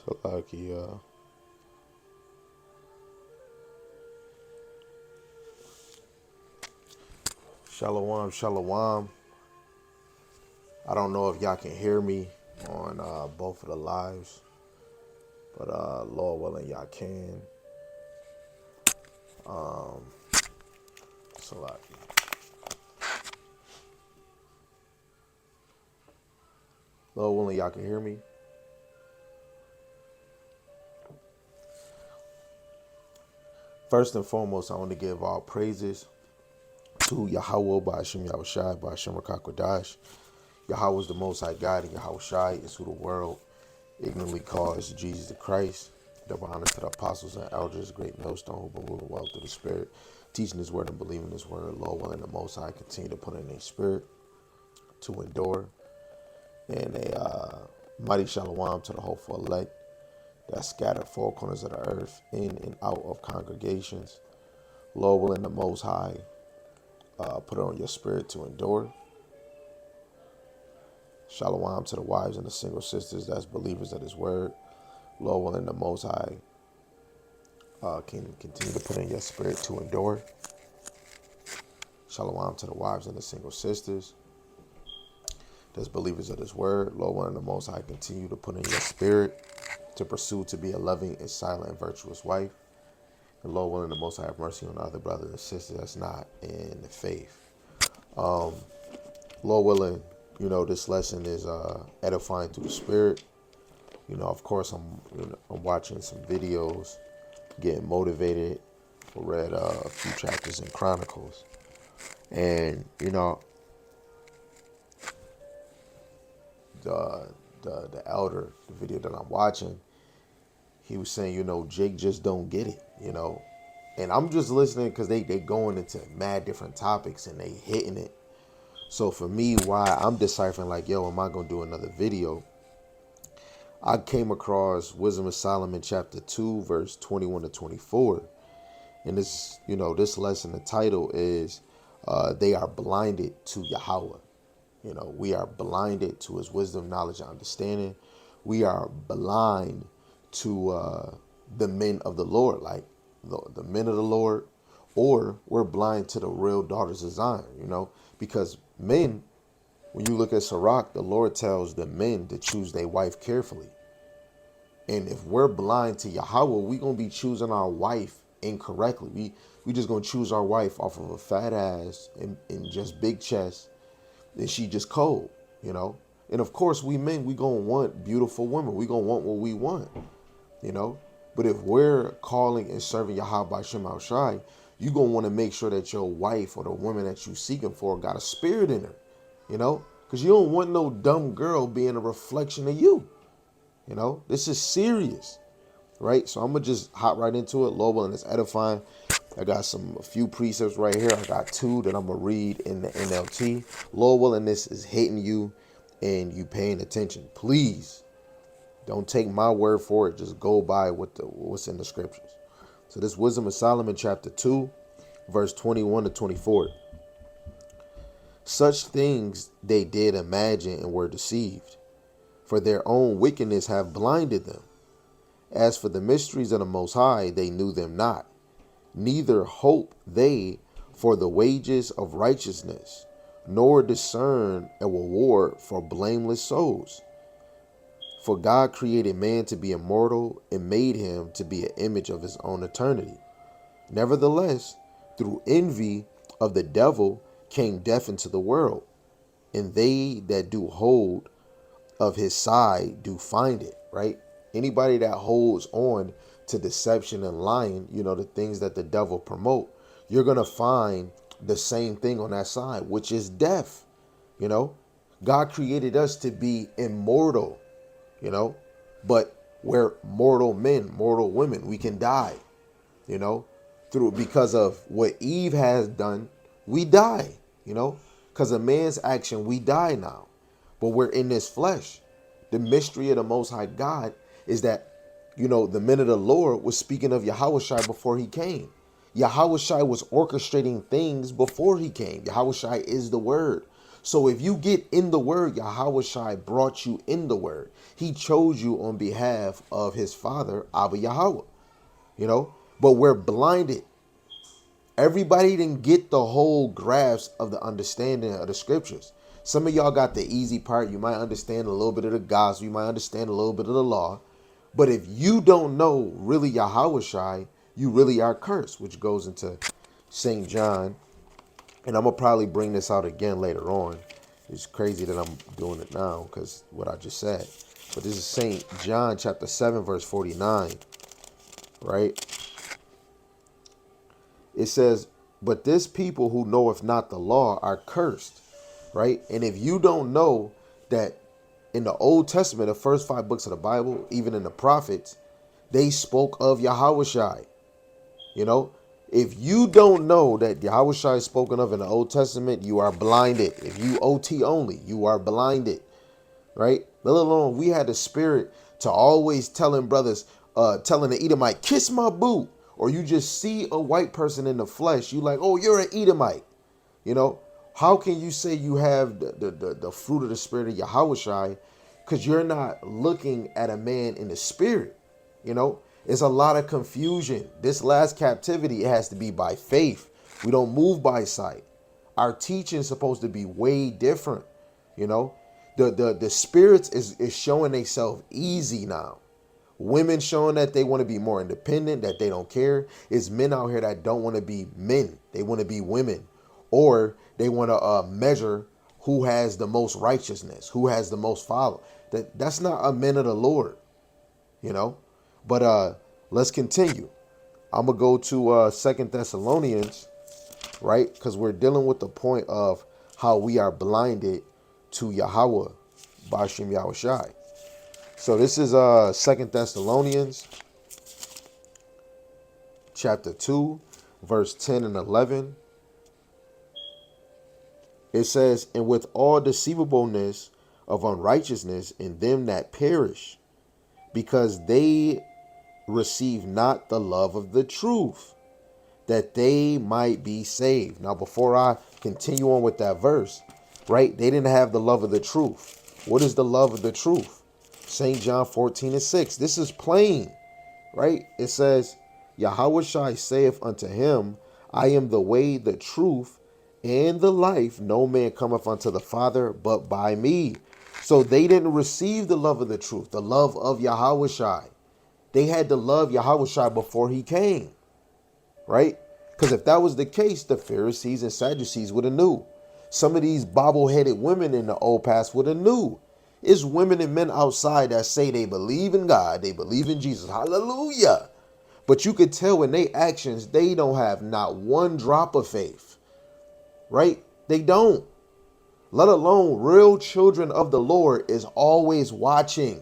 Salakia. Shalom, shalom. I don't know if y'all can hear me on both of the lives, but Lord willing, y'all can. Salakia. Lord willing, y'all can hear me. First and foremost, I want to give all praises to YAHAWAH by Hashem Yahushai by Hashem Rakakwadash. Yahweh is the Most High God, and Yahushai is who the world ignorantly calls Jesus the Christ. Double honor to the apostles and elders, great millstone who've been ruling well through the Spirit, teaching His word and believing His word. Lord willing, the Most High continue to put in a spirit to endure. And a mighty shalom to the hopeful elect that scattered four corners of the earth, in and out of congregations. Lord willing, the Most High put it on your spirit to endure. Shalom to the wives and the single sisters that's believers of His word. Lord willing, the Most High can continue to put in your spirit to endure. Shalom to the wives and the single sisters that's believers of His word. Lord willing, the Most High continue to put in your spirit to pursue to be a loving and silent and virtuous wife. And Lord willing, the Most High have mercy on other brothers and sisters that's not in the faith. Lord willing, this lesson is edifying to the spirit. Of course, I'm watching some videos, getting motivated. I read a few chapters in Chronicles, and the elder, the video that I'm watching, he was saying, Jake just don't get it, and I'm just listening because they going into mad different topics and they hitting it. So for me, why I'm deciphering like, am I gonna do another video? I came across Wisdom of Solomon chapter 2, verse 21 to 24. And this, this lesson, the title is, they are blinded to Yahawah. We are blinded to His wisdom, knowledge, and understanding. We are blind to the men of the Lord, like the men of the Lord, or we're blind to the real daughters of Zion, because men, when you look at Sirach, the Lord tells the men to choose their wife carefully. And if we're blind to Yahawah, we're going to be choosing our wife incorrectly. We just going to choose our wife off of a fat ass and just big chest, and she just cold, And of course, we men, we going to want beautiful women. We going to want what we want, But if we're calling and serving Yahweh by Shem Shai, you're going to want to make sure that your wife or the woman that you're seeking for got a spirit in her, Because you don't want no dumb girl being a reflection of you. This is serious, right? So I'm going to just hop right into it. Lord willing, it's edifying. I got a few precepts right here. I got two that I'm going to read in the NLT. Lord willing, this is hitting you and you paying attention. Please don't take my word for it. Just go by what's in the scriptures. So this Wisdom of Solomon chapter 2, verse 21 to 24. Such things they did imagine and were deceived, for their own wickedness have blinded them. As for the mysteries of the Most High, they knew them not, neither hope they for the wages of righteousness, nor discern a reward for blameless souls. For God created man to be immortal and made him to be an image of his own eternity. Nevertheless, through envy of the devil came death into the world, and they that do hold of his side do find it, right? Anybody that holds on to deception and lying, the things that the devil promote, you're going to find the same thing on that side, which is death. God created us to be immortal, but we're mortal men, mortal women. We can die, because of what Eve has done, we die, because of man's action, we die now, but we're in this flesh. The mystery of the Most High God is that, the men of the Lord was speaking of Yahawashi before He came. Yahawashi was orchestrating things before He came. Yahawashi is the word. So if you get in the word, Yahweh Shai brought you in the word. He chose you on behalf of his father, Abba Yahweh, you know, but we're blinded. Everybody didn't get the whole grasp of the understanding of the scriptures. Some of y'all got the easy part. You might understand a little bit of the gospel. You might understand a little bit of the law. But if you don't know really Yahweh Shai, you really are cursed, which goes into St. John. And I'm going to probably bring this out again later on. It's crazy that I'm doing it now because what I just said. But this is St. John chapter 7, verse 49, right? It says, but this people who knoweth not the law are cursed, right? And if you don't know that in the Old Testament, the first 5 books of the Bible, even in the prophets, they spoke of Yahweh Shai. You know, if you don't know that Yahweh Shai is spoken of in the Old Testament, you are blinded. If you OT only, you are blinded, right? Let alone we had the spirit to always telling brothers, telling the Edomite, kiss my boot. Or you just see a white person in the flesh, you like, oh, you're an Edomite. You know, how can you say you have the fruit of the spirit of Yahweh Shai? Because you're not looking at a man in the spirit. You know, it's a lot of confusion. This last captivity, it has to be by faith. We don't move by sight. Our teaching is supposed to be way different. You know, the spirits is showing themselves easy now. Women showing that they want to be more independent, that they don't care. It's men out here that don't want to be men. They want to be women. Or they want to measure who has the most righteousness, who has the most follow. That's not a men of the Lord, you know. But let's continue. I'm going to go to 2 Thessalonians, right? Because we're dealing with the point of how we are blinded to Yahweh, Bashim Yahweh Shai. So this is 2 Thessalonians chapter 2, verse 10 and 11. It says, and with all deceivableness of unrighteousness in them that perish, because they receive not the love of the truth, that they might be saved. Now, before I continue on with that verse, right, they didn't have the love of the truth. What is the love of the truth? St. John 14 and 6. This is plain, right? It says, Yahweh Shai saith unto him, I am the way, the truth, and the life. No man cometh unto the Father but by me. So they didn't receive the love of the truth, the love of Yahweh Shai. They had to love Yahweh Shai before he came, right? Because if that was the case, the Pharisees and Sadducees would have knew. Some of these bobble-headed women in the old past would have knew. It's women and men outside that say they believe in God, they believe in Jesus. Hallelujah. But you could tell in their actions, they don't have not one drop of faith, right? They don't. Let alone real children of the Lord is always watching.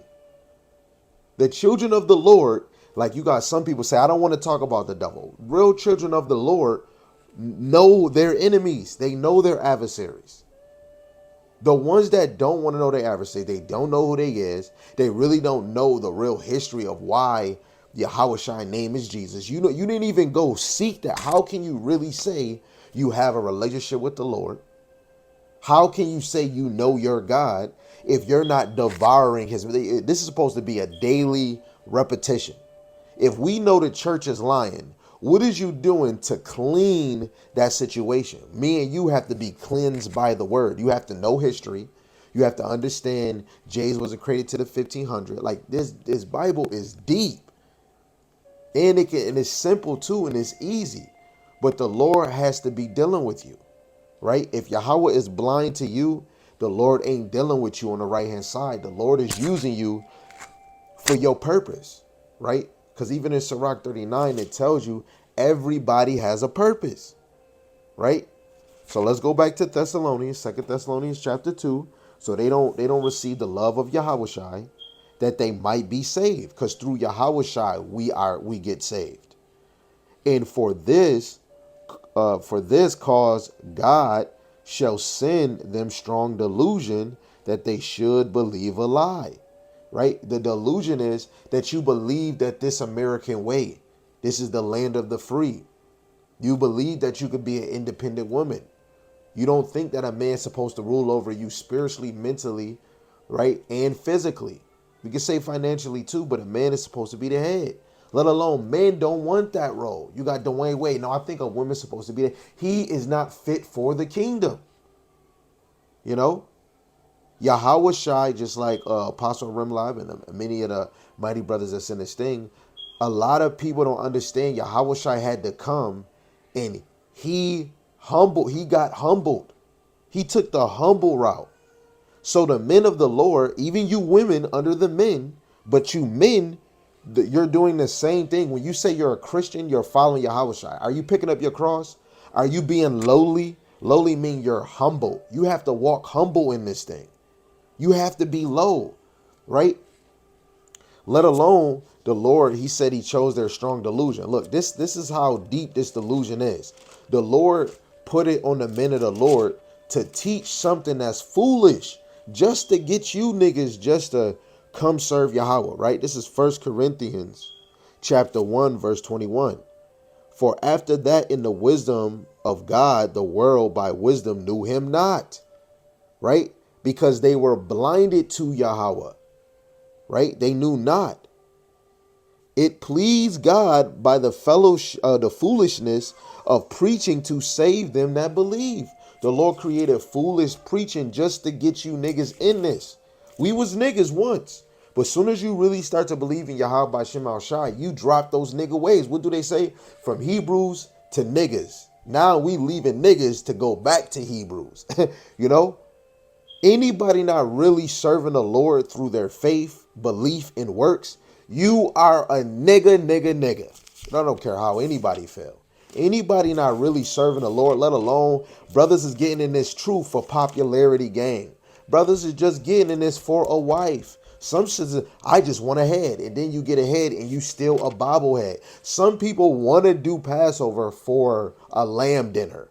The children of the Lord, like you got some people say, I don't want to talk about the devil. Real children of the Lord know their enemies. They know their adversaries. The ones that don't want to know their adversary, they don't know who they is. They really don't know the real history of why Yahweh Shai name is Jesus. You know, you didn't even go seek that. How can you really say you have a relationship with the Lord? How can you say you know your God if you're not devouring his? This is supposed to be a daily repetition. If we know the church is lying, what is you doing to clean that situation? Me and you have to be cleansed by the word. You have to know history. You have to understand Jesus wasn't created to the 1500. Like this Bible is deep. And it's simple too, and it's easy. But the Lord has to be dealing with you, right? If Yahweh is blind to you, the Lord ain't dealing with you on the right-hand side. The Lord is using you for your purpose, right? Because even in Sirach 39, it tells you everybody has a purpose, right? So let's go back to Thessalonians, 2 Thessalonians chapter 2. So they don't receive the love of Yahweh Shai, that they might be saved. Because through Yahweh Shai, we get saved. And for this cause, God shall send them strong delusion that they should believe a lie. Right? The delusion is that you believe that this American way, this is the land of the free. You believe that you could be an independent woman. You don't think that a man's supposed to rule over you spiritually, mentally, right? And physically. We can say financially too, but a man is supposed to be the head. Let alone men don't want that role. You got Dwayne Wade. No, I think a woman's supposed to be there. He is not fit for the kingdom. You know? Yahweh Shai, just like Apostle Rimlive and many of the mighty brothers that's in this thing, a lot of people don't understand Yahweh Shai had to come and he got humbled. He took the humble route. So the men of the Lord, even you women under the men, but you men, you're doing the same thing. When you say you're a Christian, you're following Yahweh Shai. Are you picking up your cross? Are you being lowly? Lowly means you're humble. You have to walk humble in this thing. You have to be low, right? Let alone the Lord, he said he chose their strong delusion. Look, this is how deep this delusion is. The Lord put it on the men of the Lord to teach something that's foolish, just to get you niggas just to come serve Yahweh, right? This is 1 Corinthians chapter 1, verse 21. For after that, in the wisdom of God, the world by wisdom knew him not, right? Because they were blinded to Yahweh, right? They knew not. It pleased God by the the foolishness of preaching to save them that believe. The Lord created foolish preaching just to get you niggas in this. We was niggas once. But as soon as you really start to believe in Yahweh by Shem Al Shai, you drop those nigga ways. What do they say? From Hebrews to niggas. Now we leaving niggas to go back to Hebrews. You know? Anybody not really serving the Lord through their faith, belief, and works, you are a nigga. I don't care how anybody feel. Anybody not really serving the Lord, let alone brothers is getting in this truth for popularity game. Brothers is just getting in this for a wife. Some shit, I just want a head, and then you get a head and you still a bobblehead. Some people want to do Passover for a lamb dinner,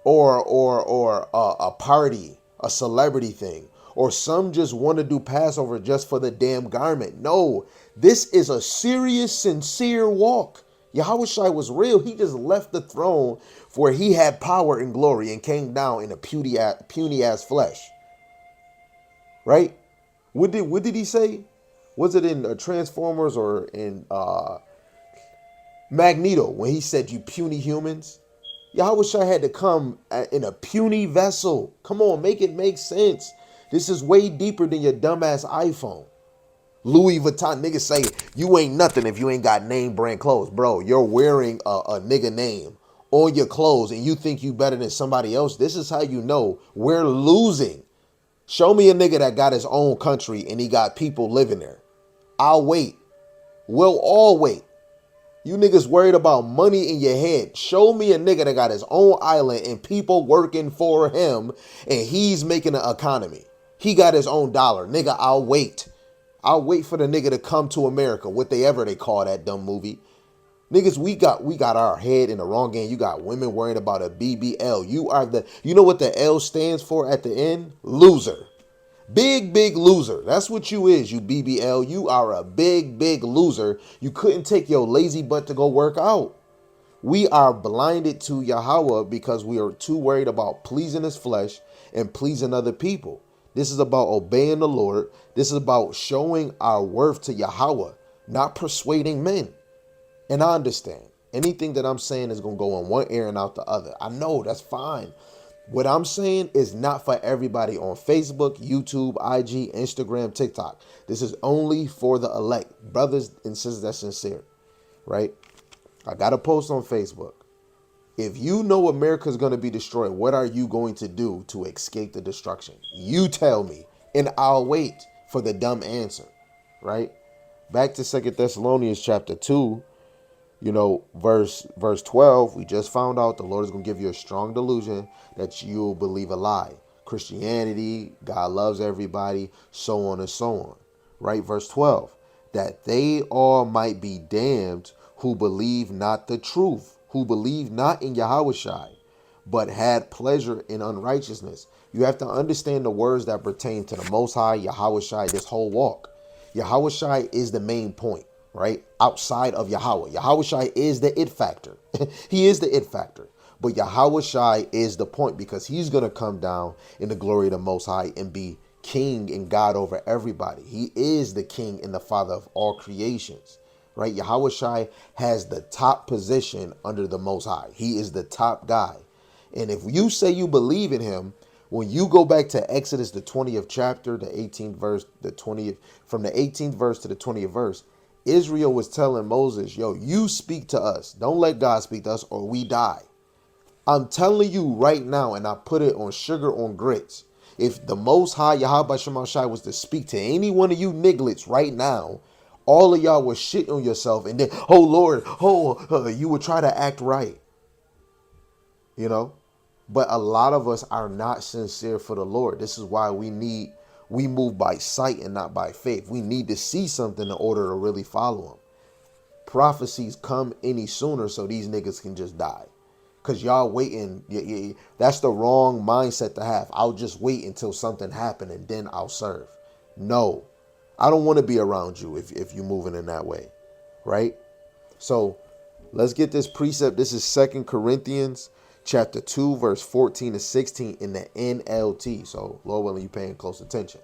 or a party, a celebrity thing, or some just want to do Passover just for the damn garment. No, this is a serious, sincere walk. Yahweh Shai was real. He just left the throne where he had power and glory and came down in a puny ass flesh. Right? What did he say? Was it in Transformers or in Magneto when he said, "You puny humans"? Yahweh Shai had to come in a puny vessel. Come on, make it make sense. This is way deeper than your dumbass iPhone. Louis Vuitton, niggas say you ain't nothing if you ain't got name brand clothes. Bro, you're wearing a nigga name on your clothes and you think you better than somebody else. This is how you know we're losing. Show me a nigga that got his own country and he got people living there. I'll wait. We'll all wait. You niggas worried about money in your head. Show me a nigga that got his own island and people working for him and he's making an economy. He got his own dollar. Nigga, I'll wait. I'll wait for the nigga to come to America. What they call that dumb movie. Niggas, we got our head in the wrong game. You got women worrying about a BBL. You know what the L stands for at the end? Loser. Big loser. That's what you is, you BBL. You are a big loser. You couldn't take your lazy butt to go work out. We are blinded to Yahweh because we are too worried about pleasing his flesh and pleasing other people. This is about obeying the Lord. This is about showing our worth to Yahweh, not persuading men. And I understand. Anything that I'm saying is going to go in one ear and out the other. I know, that's fine. What I'm saying is not for everybody on Facebook, YouTube, IG, Instagram, TikTok. This is only for the elect. Brothers and sisters that's sincere, right? I got a post on Facebook. If you know America's going to be destroyed, what are you going to do to escape the destruction? You tell me, and I'll wait for the dumb answer, right? Back to 2 Thessalonians chapter 2, verse 12, we just found out the Lord is going to give you a strong delusion that you'll believe a lie. Christianity, God loves everybody, so on and so on, right? Verse 12, that they all might be damned who believe not the truth, who believe not in Yahweh Shai, but had pleasure in unrighteousness. You have to understand the words that pertain to the Most High, Yahweh Shai, this whole walk. Yahweh Shai is the main point, right? Outside of Yahweh. Yahweh Shai is the it factor. He is the it factor. But Yahawashi is the point, because he's going to come down in the glory of the Most High and be king and God over everybody. He is the king and the father of all creations, right? Yahawashi has the top position under the Most High. He is the top guy. And if you say you believe in him, when you go back to Exodus, the 20th chapter, the 18th verse, the 20th, from the 18th verse to the 20th verse, Israel was telling Moses, yo, you speak to us. Don't let God speak to us or we die. I'm telling you right now, and I put it on sugar on grits. If the Most High Yahweh Shema Shai was to speak to any one of you nigglets right now, all of y'all would shit on yourself, and then, oh Lord, you would try to act right, you know? But a lot of us are not sincere for the Lord. This is why we move by sight and not by faith. We need to see something in order to really follow him. Prophecies come any sooner so these niggas can just die. Because y'all waiting, that's the wrong mindset to have. I'll just wait until something happens and then I'll serve. No, I don't want to be around you if you're moving in that way, right? So let's get this precept. This is 2 Corinthians chapter 2, verse 14 to 16 in the NLT. So Lord willing, you paying close attention.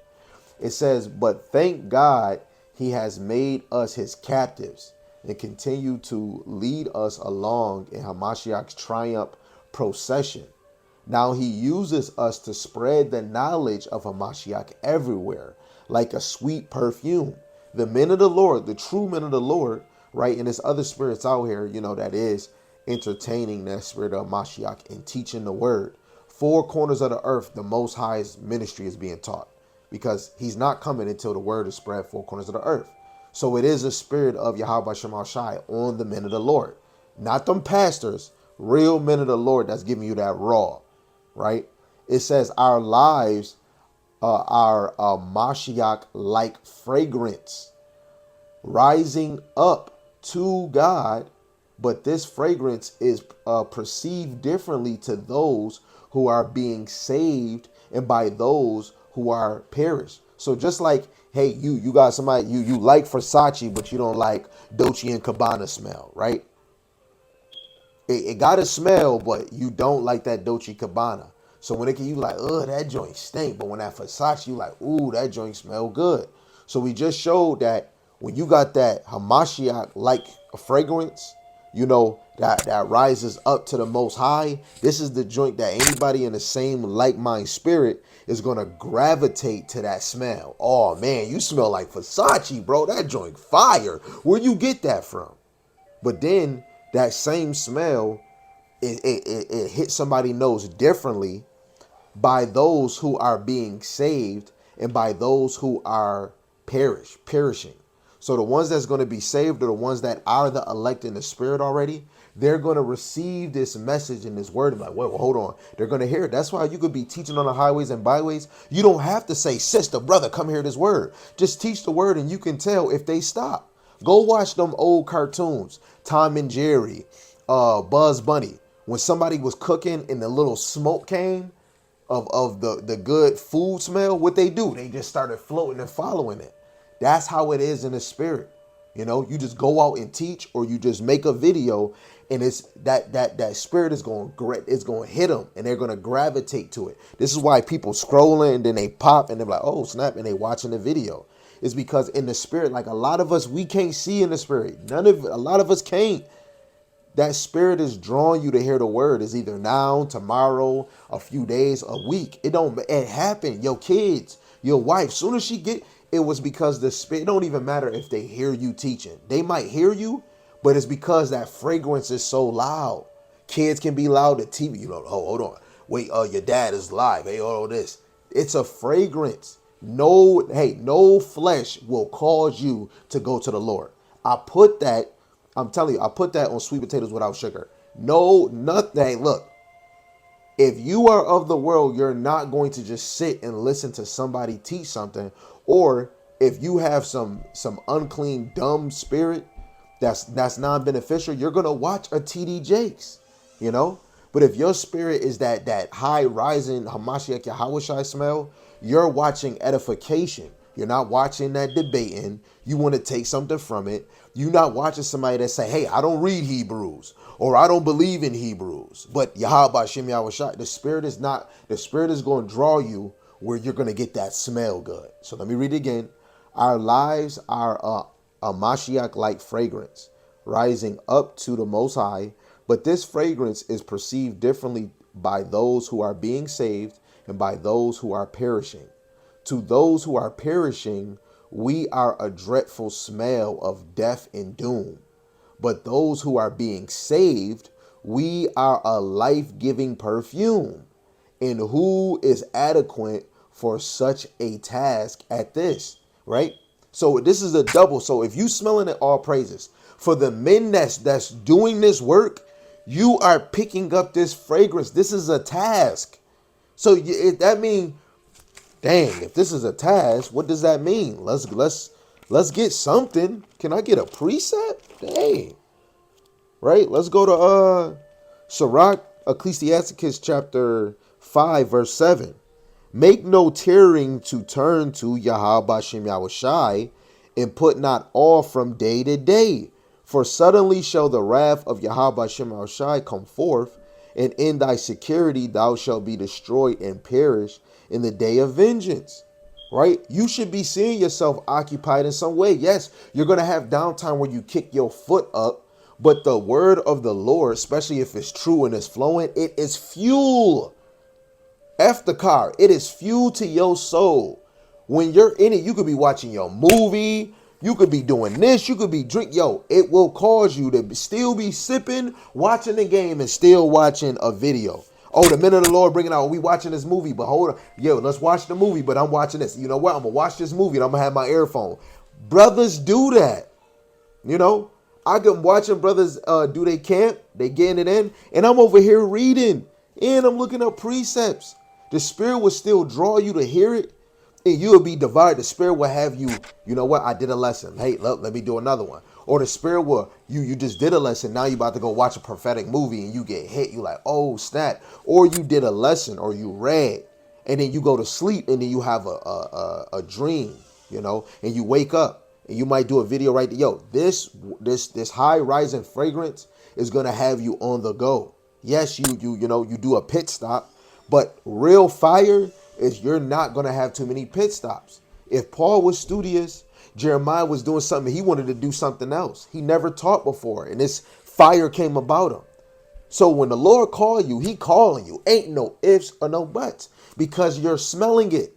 It says, but thank God he has made us his captives and continue to lead us along in Hamashiach's triumph procession. Now he uses us to spread the knowledge of Hamashiach everywhere, like a sweet perfume. The men of the Lord, the true men of the Lord, right? And there's other spirits out here, you know, that is entertaining that spirit of Hamashiach and teaching the word. 4 corners of the earth, the Most High's ministry is being taught, because he's not coming until the word is spread 4 corners of the earth. So it is a spirit of Yahweh Shema Shai on the men of the Lord. Not them pastors, real men of the Lord that's giving you that raw, right? It says our lives are Mashiach-like fragrance, rising up to God, but this fragrance is perceived differently to those who are being saved and by those who are perished. So just like, hey, you got somebody, you like Versace, but you don't like Dolce and Gabbana smell, right? It got a smell, but you don't like that Dolce Gabbana. So when you like, that joint stink. But when that Versace, you like, ooh, that joint smell good. So we just showed that when you got that Hamashiach like a fragrance, you know, that rises up to the Most High, this is the joint that anybody in the same like-minded spirit is going to gravitate to that smell. Oh, man, you smell like Versace, bro. That joint fire. Where you get that from? But then that same smell, it hits somebody's nose differently by those who are being saved and by those who are perishing. So the ones that's going to be saved are the ones that are the elect in the spirit already. They're going to receive this message and this word and like, well, hold on. They're going to hear it. That's why you could be teaching on the highways and byways. You don't have to say, sister, brother, come hear this word. Just teach the word and you can tell if they stop. Go watch them old cartoons, Tom and Jerry, Buzz Bunny. When somebody was cooking and the little smoke came of the good food smell, what they do? They just started floating and following it. That's how it is in the spirit. You know, you just go out and teach, or you just make a video, and it's that spirit is going to hit them, and they're going to gravitate to it. This is why people scrolling and then they pop and they're like, oh snap, and they watching the video. It's because in the spirit, like a lot of us, we can't see in the spirit. A lot of us can't. That spirit is drawing you to hear the word. Is either now, tomorrow, a few days, a week. It happened. Your kids, your wife, soon as she get. It was because the spirit, it don't even matter if they hear you teaching. They might hear you, but it's because that fragrance is so loud. Kids can be loud. The TV, you know, oh, hold on. Wait, your dad is live. Hey, all this. It's a fragrance. No flesh will cause you to go to the Lord. I'm telling you, I put that on sweet potatoes without sugar. No, nothing. Look, if you are of the world, you're not going to just sit and listen to somebody teach something. Or if you have some unclean, dumb spirit that's non-beneficial, you're going to watch a TD Jakes, you know? But if your spirit is that high rising Hamashiach Yahawashi smell, you're watching edification. You're not watching that debating. You want to take something from it. You're not watching somebody that say, hey, I don't read Hebrews. or I don't believe in Hebrews. But Yahawah Shem Yahushai, the spirit is going to draw you where you're going to get that smell good. So let me read it again. Our lives are a Mashiach-like fragrance rising up to the Most High, but this fragrance is perceived differently by those who are being saved and by those who are perishing. To those who are perishing, we are a dreadful smell of death and doom. But those who are being saved, we are a life-giving perfume. And who is adequate for such a task at this, right? So this is a double. So if you smelling it, all praises. For the men that's doing this work, you are picking up this fragrance. This is a task. So that means, dang, if this is a task, what does that mean? Let's get something. Can I get a precept? Dang. Right? Let's go to Sirach, Ecclesiasticus chapter 5, verse 7. Make no tearing to turn to Yahawah Shem Yahushai, and put not off from day to day. For suddenly shall the wrath of Yahawah Shem Yahushai come forth, and in thy security thou shalt be destroyed and perish in the day of vengeance. Right? You should be seeing yourself occupied in some way. Yes, you're going to have downtime where you kick your foot up, but the word of the Lord, especially if it's true and it's flowing, it is fuel. F the car. It is fuel to your soul. When you're in it, you could be watching your movie. You could be doing this. You could be drink. Yo, it will cause you to still be sipping, watching the game, and still watching a video. Oh, the minute of the Lord bringing out, we watching this movie, but hold on. Yo, let's watch the movie, but I'm watching this. You know what? I'm going to watch this movie and I'm going to have my earphone. Brothers do that. You know, I can watching brothers do they camp. They getting it in. And I'm over here reading. And I'm looking up precepts. The Spirit will still draw you to hear it. And you'll be divided. The Spirit will have you, you know what? I did a lesson. Hey, let me do another one. Or the Spirit will, you just did a lesson. Now you about to go watch a prophetic movie and you get hit. You like, oh, snap. Or you did a lesson or you read. And then you go to sleep and then you have a dream, you know, and you wake up and you might do a video right there. Yo, this high rising fragrance is going to have you on the go. Yes, you do a pit stop, but real fire is you're not going to have too many pit stops. If Paul was studious, Jeremiah was doing something, he wanted to do something else. He never taught before, and this fire came about him. So when the Lord call you, he calling you. Ain't no ifs or no buts because you're smelling it.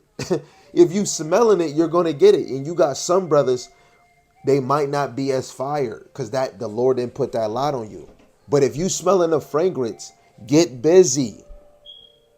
If you smelling it, you're going to get it. And you got some brothers, they might not be as fire because that the Lord didn't put that light on you. But if you smelling the fragrance, get busy.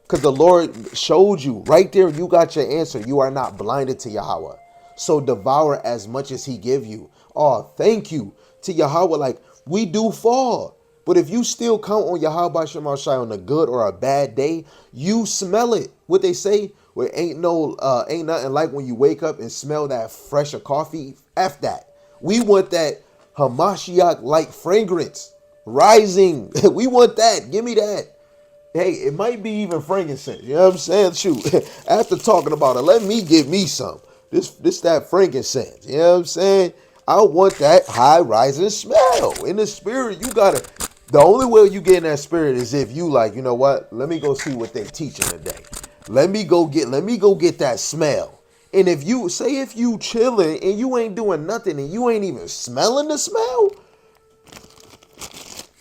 Because the Lord showed you right there, you got your answer. You are not blinded to Yahawah. So devour as much as he give you. Oh, thank you to Yahawah. Like, we do fall. But if you still count on Yahawah Shem Shai on a good or a bad day, you smell it. What they say, well, ain't nothing like when you wake up and smell that fresh of coffee. F that. We want that Hamashiach-like fragrance rising. We want that. Give me that. Hey, it might be even frankincense. You know what I'm saying? Shoot, after talking about it, let me give me some. This that frankincense. You know what I'm saying? I want that high rising smell. In the spirit, you gotta. The only way you get in that spirit is if you like, you know what? Let me go see what they teaching today. Let me go get that smell. And if you chilling and you ain't doing nothing and you ain't even smelling the smell,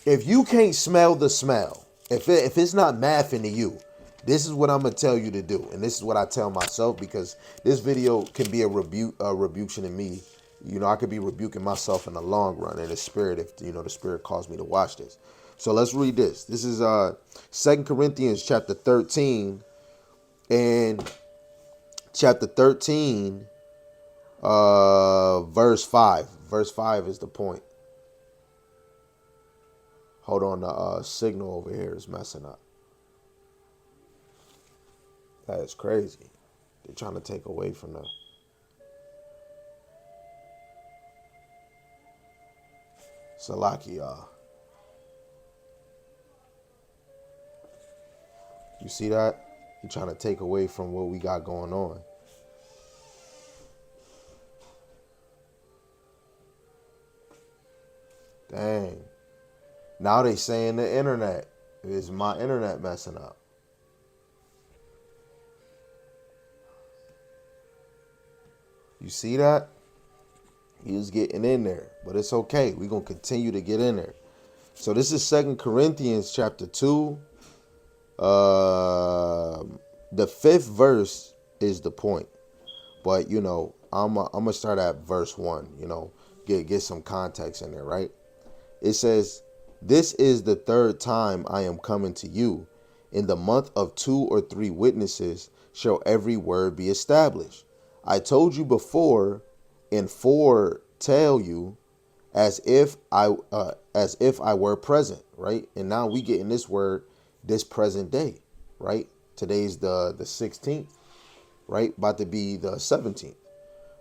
if you can't smell the smell, if it's not mathing to you, this is what I'm gonna tell you to do, and this is what I tell myself because this video can be a rebuke to me. You know, I could be rebuking myself in the long run in the spirit if the Spirit calls me to watch this. So let's read this. This is 2 Corinthians chapter 13, and chapter 13, verse 5. Verse 5 is the point. Hold on, the signal over here is messing up. That is crazy. They're trying to take away from the... Salaki, y'all. You see that? You're trying to take away from what we got going on. Dang. Now they saying the internet. Is my internet messing up? You see that? He was getting in there. But it's okay. We're going to continue to get in there. So this is 2 Corinthians chapter 2. The 5th verse is the point. But, I'm going to start at verse 1, get some context in there, right? It says, "This is the third time I am coming to you. In the month of 2 or 3 witnesses shall every word be established. I told you before and foretell you as if I were present," right? And now we get in this word, this present day, right? Today's the 16th, right? About to be the 17th,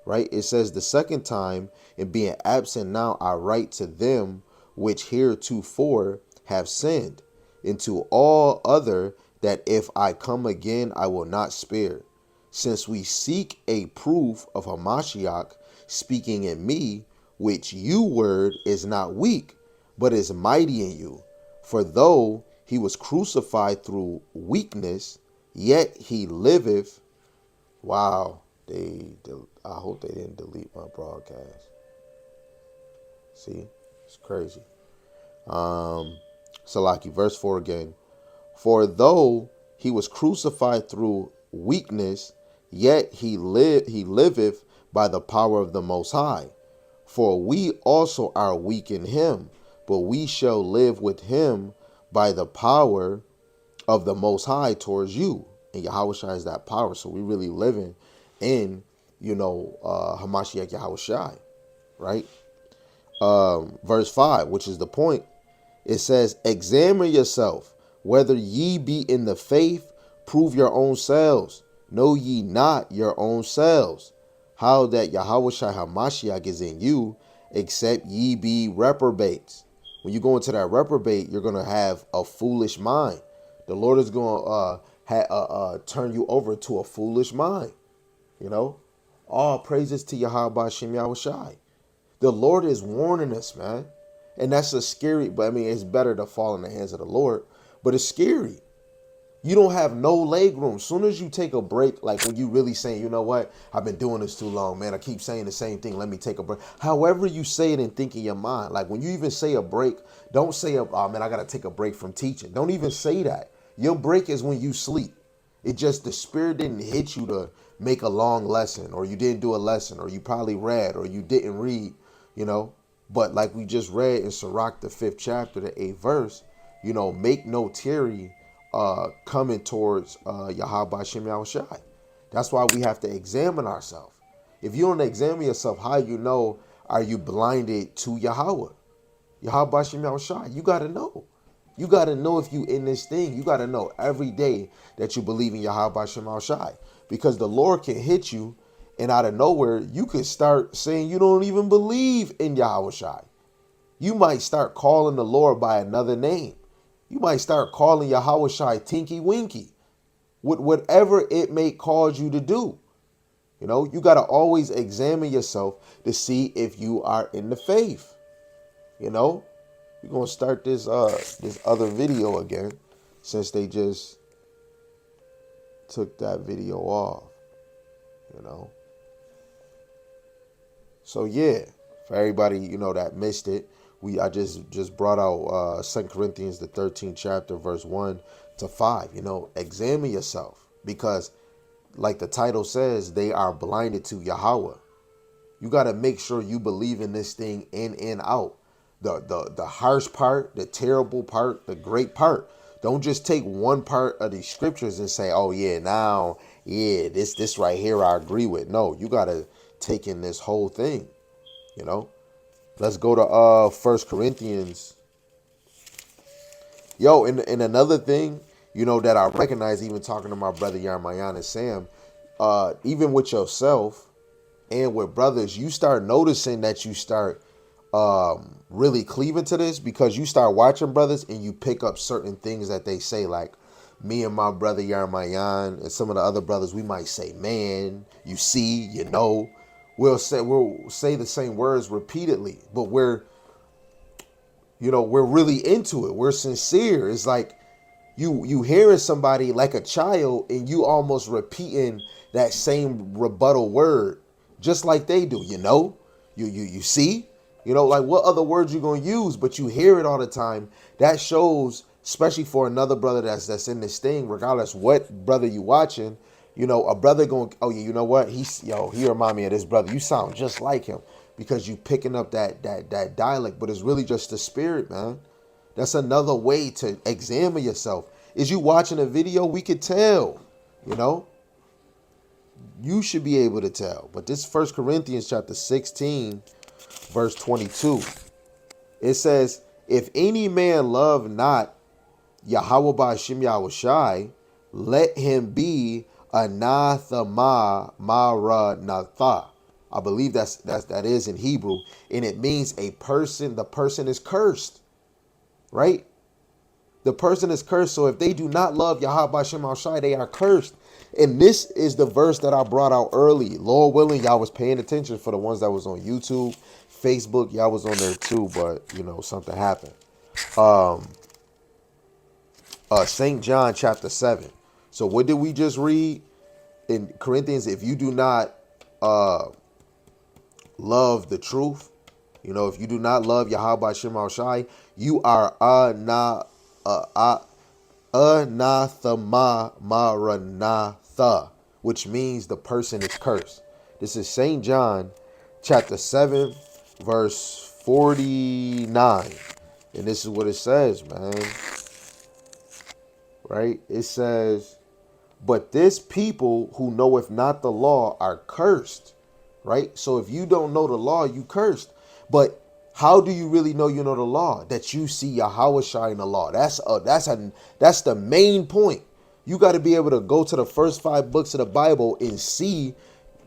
right? It says, "The second time, and being absent now, I write to them which heretofore have sinned, and to all other that if I come again, I will not spare. Since we seek a proof of Hamashiach speaking in me, which you word is not weak, but is mighty in you. For though he was crucified through weakness, yet he liveth." Wow, I hope they didn't delete my broadcast. See, it's crazy. Salaki, verse 4 again. "For though he was crucified through weakness, yet he liveth by the power of the Most High. For we also are weak in him, but we shall live with him by the power of the Most High towards you." And Yahawashi is that power. So we really living in, Hamashiach Yahawashi, right? Verse 5, which is the point. It says, "Examine yourself, whether ye be in the faith, prove your own selves. Know ye not your own selves, how that Yahawashi Hamashiach is in you, except ye be reprobates." When you go into that reprobate, you're going to have a foolish mind. The Lord is going to turn you over to a foolish mind. All praises to Yahweh Shem Yahushai. The Lord is warning us, man. And that's a scary, but I mean, it's better to fall in the hands of the Lord, but it's scary. You don't have no leg room. Soon as you take a break, like when you really saying, you know what, I've been doing this too long, man. I keep saying the same thing. Let me take a break. However you say it and think in your mind, like when you even say a break, don't say, "Oh man, I got to take a break from teaching." Don't even say that. Your break is when you sleep. It just, the spirit didn't hit you to make a long lesson, or you didn't do a lesson, or you probably read, or you didn't read, But like we just read in Sirach, the 5th chapter, the 8th verse, make no tarry coming towards Yahweh Shem Yahushai. That's why we have to examine ourselves. If you don't examine yourself, how are you blinded to Yahweh? Yahweh Shem Yahushai, you got to know. You got to know if you in this thing. You got to know every day that you believe in Yahweh Shem Yahushai. Because the Lord can hit you, and out of nowhere, you could start saying you don't even believe in Yahawashi. You might start calling the Lord by another name. You might start calling Yahawashi Tinky Winky. Whatever it may cause you to do. You got to always examine yourself to see if you are in the faith. We're going to start this other video again, since they just took that video off. So yeah, for everybody that missed it, I just brought out 2 Corinthians the 13th chapter, verse 1 to 5. Examine yourself, because like the title says, they are blinded to Yahweh. You got to make sure you believe in this thing in and out. The harsh part, the terrible part, the great part. Don't just take one part of these scriptures and say, "Oh yeah, now this right here I agree with." No, you got to take in this whole thing. Let's go to 1 Corinthians. And another thing, that I recognize, even talking to my brother Yarmayan and Sam, even with yourself and with brothers, you start noticing that you start really cleaving to this, because you start watching brothers and you pick up certain things that they say. Like me and my brother Yarmayan and some of the other brothers, we might say, "Man, you see, we'll say the same words repeatedly, but we're really into it. We're sincere. It's like you hearing somebody like a child and you almost repeating that same rebuttal word just like they do. You see, like what other words you gonna use, but you hear it all the time. That shows, especially for another brother that's in this thing, regardless what brother you watching, a brother going, oh yeah, you know what, he remind me of this brother. You sound just like him because you picking up that dialect, but it's really just the spirit, man. That's another way to examine yourself. Is you watching a video? We could tell, you know. You should be able to tell. But this 1 Corinthians chapter 16, verse 22. It says, if any man love not YAHAWAH Ba'Shem Yahushai, let him be anathema maranatha. I believe that is in Hebrew, and it means the person is cursed, right? The person is cursed. So if they do not love YAHAWAH Ba'Shem Yahushai, they are cursed. And this is the verse that I brought out early. Lord willing, y'all was paying attention for the ones that was on YouTube, Facebook. Y'all was on there too, but something happened. St. John chapter 7. So what did we just read in Corinthians? If you do not love the truth, if you do not love YAHAWAH Ba'Shem Yahushai, you are anathema maranatha, which means the person is cursed. This is St. John chapter 7, verse 49. And this is what it says, man. Right? It says, but this people who knoweth not the law are cursed. Right? So if you don't know the law, you cursed. But how do you really know you know the law? That you see Yahawashi in the law. That's the main point. You got to be able to go to the first 5 books of the Bible and see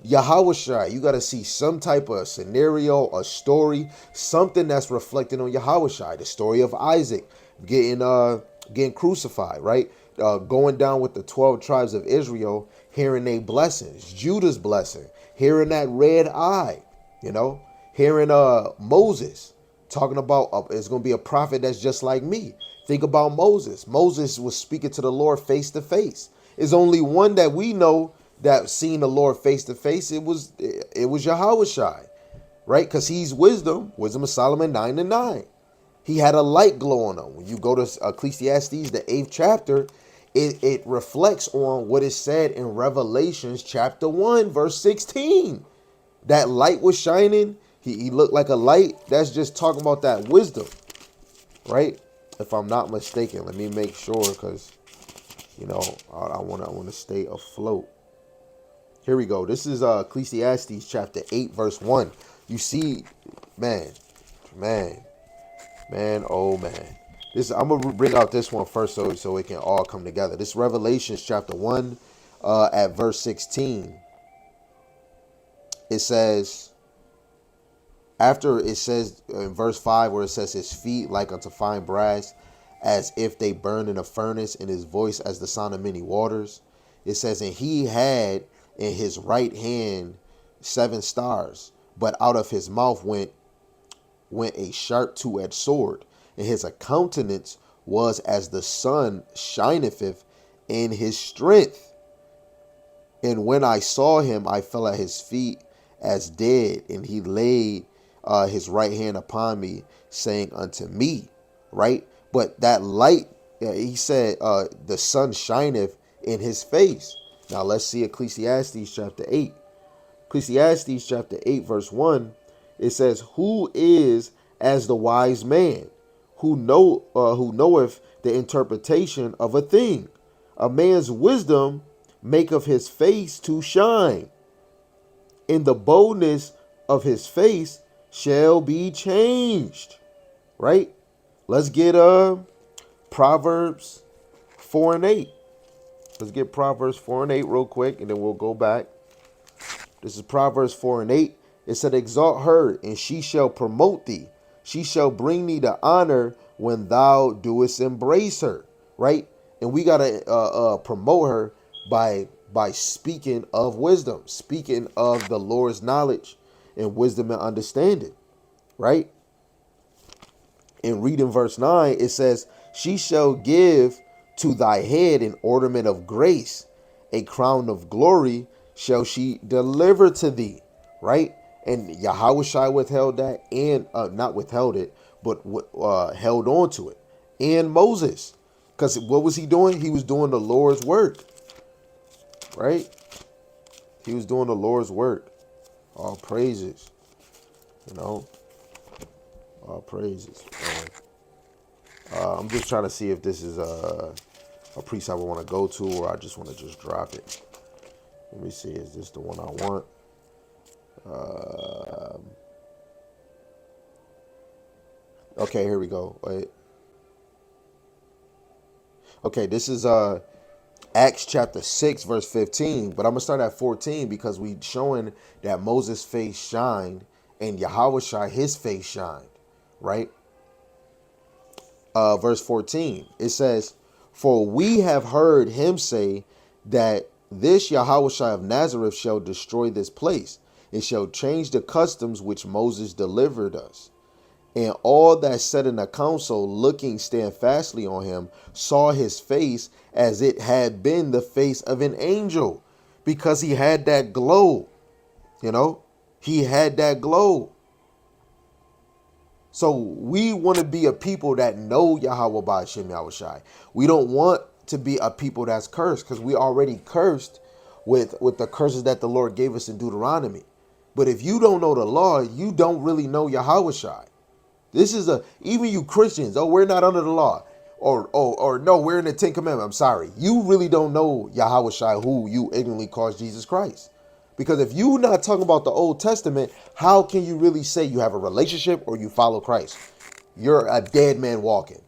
Yahawashi. You got to see some type of scenario, a story, something that's reflecting on Yahawashi. The story of Isaac getting crucified, right? Going down with the 12 tribes of Israel, hearing their blessings, Judah's blessing, hearing that red eye, hearing Moses talking about it's going to be a prophet that's just like me. Think about Moses. Moses was speaking to the Lord face to face. There's only one that we know that seen the Lord face to face. It was Yahawashi, right? Because he's wisdom of Solomon 9:9. He had a light glow on him. When you go to Ecclesiastes, the 8th chapter, it reflects on what is said in Revelations chapter 1, verse 16. That light was shining. He looked like a light. That's just talking about that wisdom, right? If I'm not mistaken, let me make sure, because I want to stay afloat. Here we go. This is Ecclesiastes chapter 8, verse 1. You see, man, oh man. I'm gonna bring out this one first so it can all come together. This Revelations chapter 1 at verse 16. It says, after it says in verse 5 where it says his feet like unto fine brass, as if they burn in a furnace, and his voice as the sound of many waters. It says, and he had in his right hand 7 stars, but out of his mouth went a sharp 2-edged sword, and his countenance was as the sun shineth in his strength. And when I saw him, I fell at his feet as dead, and he laid his right hand upon me, saying unto me, right? But that light, he said, the sun shineth in his face. Now let's see Ecclesiastes chapter 8. Ecclesiastes chapter 8, verse 1. It says, who is as the wise man, who knoweth the interpretation of a thing? A man's wisdom maketh his face to shine. In the boldness of his face shall be changed. Right? Let's get Proverbs 4 and 8. Let's get Proverbs 4 and 8 real quick, and then we'll go back. This is Proverbs 4 and 8. It said, exalt her, and she shall promote thee. She shall bring thee to honor when thou doest embrace her. Right? And we got to promote her by speaking of wisdom, speaking of the Lord's knowledge and wisdom and understanding. Right? And reading verse 9, it says, she shall give to thy head an ornament of grace, a crown of glory shall she deliver to thee. Right? And Yahawashi withheld that, and not withheld it, but held on to it. And Moses. Because what was he doing? He was doing the Lord's work. Right? He was doing the Lord's work. All praises. You know? All praises. I'm just trying to see if this is a precept I want to go to, or I just want to just drop it. Let me see. Is this the one I want? Okay, here we go. Wait. Okay, this is Acts chapter 6, verse 15. But I'm going to start at 14 because we showing that Moses' face shined and Yahawashi, his face shined. Right? Verse 14. It says, for we have heard him say that this Yahawashi of Nazareth shall destroy this place. It shall change the customs which Moses delivered us. And all that sat in the council, looking steadfastly on him, saw his face as it had been the face of an angel, because he had that glow. You know, he had that glow. So we want to be a people that know Yahweh Ba'ashem Yahushai. We don't want to be a people that's cursed, because we already cursed with the curses that the Lord gave us in Deuteronomy. But if you don't know the law, you don't really know Yahawashi. This is even you Christians, oh, we're not under the law. Or no, we're in the 10 Commandments. I'm sorry. You really don't know Yahawashi, who you ignorantly calls Jesus Christ. Because if you're not talking about the Old Testament, how can you really say you have a relationship or you follow Christ? You're a dead man walking,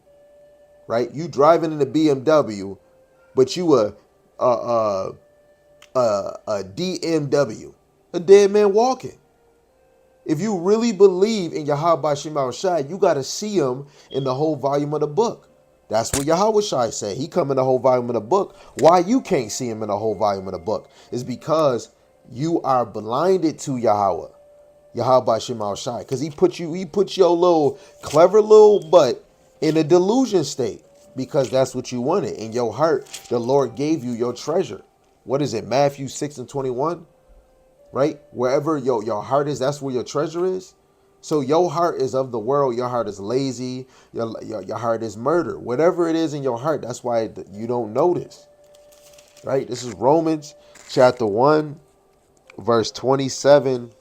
right? You driving in a BMW, but you a DMW, a dead man walking. If you really believe in Yahweh Shema Shai, you got to see him in the whole volume of the book. That's what Yahweh Shai said. He come in the whole volume of the book. Why you can't see him in the whole volume of the book is because you are blinded to Yahweh Shema Shai, because he put your little clever little butt in a delusion state, because that's what you wanted. In your heart, the Lord gave you your treasure. What is it? Matthew 6:21? Right? Wherever your heart is, that's where your treasure is. So your heart is of the world. Your heart is lazy. Your heart is murder. Whatever it is in your heart, that's why you don't notice. Right? This is Romans chapter 1, verse 27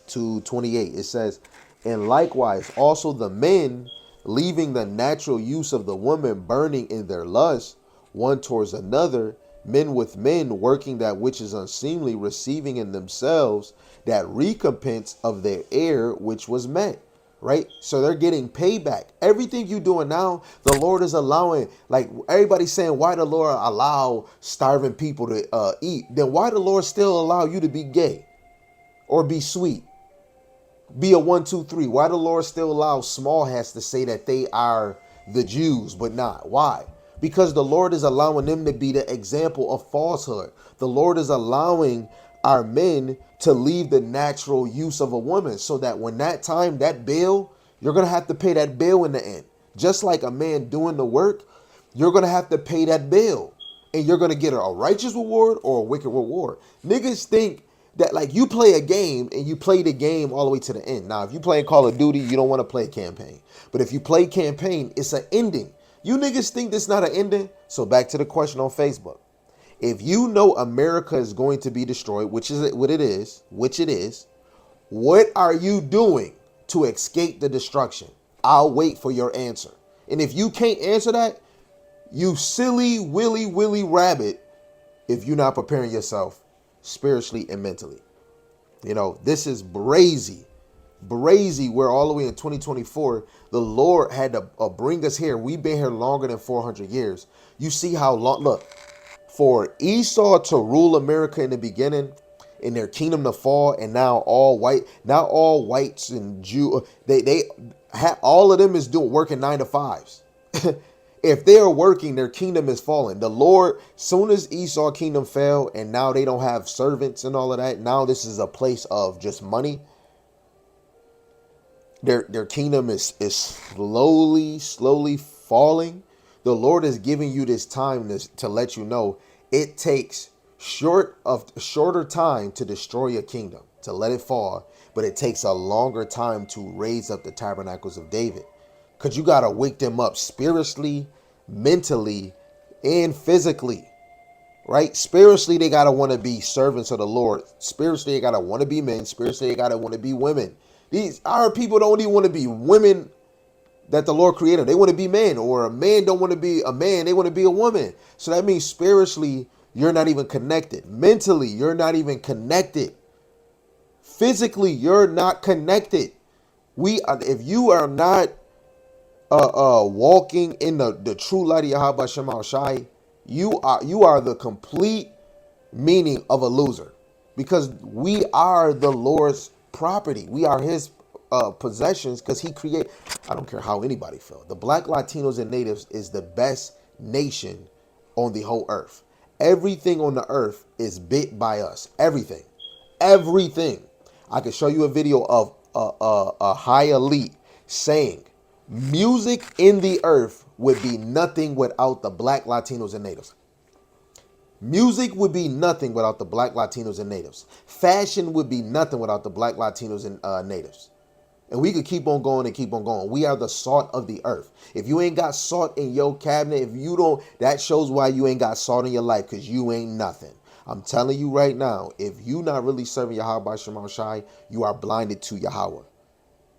to 28. It says, and likewise also the men, leaving the natural use of the woman, burning in their lust one towards another, men with men, working that which is unseemly, receiving in themselves that recompense of their error which was met. Right? So they're getting payback. Everything you doing now, the Lord is allowing. Like everybody's saying, why the Lord allow starving people to eat? Then why the Lord still allow you to be gay or be sweet? Be a 1, 2, 3. Why the Lord still allows small hats to say that they are the Jews, but not? Why? Because the Lord is allowing them to be the example of falsehood. The Lord is allowing our men to leave the natural use of a woman, so that when that time, that bill, you're going to have to pay that bill in the end. Just like a man doing the work, you're going to have to pay that bill. And you're going to get a righteous reward or a wicked reward. Niggas think that like you play a game and you play the game all the way to the end. Now, if you play Call of Duty, you don't want to play campaign. But if you play campaign, it's an ending. You niggas think this not an ending? So back to the question on Facebook. If you know America is going to be destroyed, which it is, what are you doing to escape the destruction? I'll wait for your answer. And if you can't answer that, you silly willy rabbit, if you're not preparing yourself spiritually and mentally. You know, this is brazy. We're all the way in 2024. The Lord had to bring us here. We've been here longer than 400 years. You see how long, look, for Esau to rule America in the beginning, in their kingdom to fall, and now all whites and Jew, they all of them is working 9 to 5s. If they are working, their kingdom is falling. The Lord, soon as Esau kingdom fell, and now they don't have servants and all of that, now this is a place of just money. Their kingdom is slowly falling. The Lord is giving you this time to let you know it takes shorter time to destroy a kingdom, to let it fall, but it takes a longer time to raise up the tabernacles of David. Because you got to wake them up spiritually, mentally, and physically. Right? Spiritually, they gotta want to be servants of the Lord. Spiritually, they gotta want to be men. Spiritually, they gotta want to be women. These our people don't even want to be women that the Lord created. They want to be men, or a man don't want to be a man. They want to be a woman. So that means spiritually, you're not even connected. Mentally, you're not even connected. Physically, you're not connected. If you are not walking in the true light of Yahweh Shema Shai, you are the complete meaning of a loser, because we are the Lord's property. We are his possessions, because he created. I don't care how anybody feel. The Black, Latinos, and Natives is the best nation on the whole earth. Everything on the earth is bit by us. Everything. I can show you a video of a high elite saying music in the earth would be nothing without the Black, Latinos, and Natives. Music would be nothing without the Black, Latinos, and Natives. Fashion would be nothing without the Black, Latinos, and Natives. And we could keep on going and keep on going. We are the salt of the earth. If you ain't got salt in your cabinet, if you don't, that shows why you ain't got salt in your life, because you ain't nothing. I'm telling you right now, if you not really serving Yahweh Shema Shai, you are blinded to Yahweh.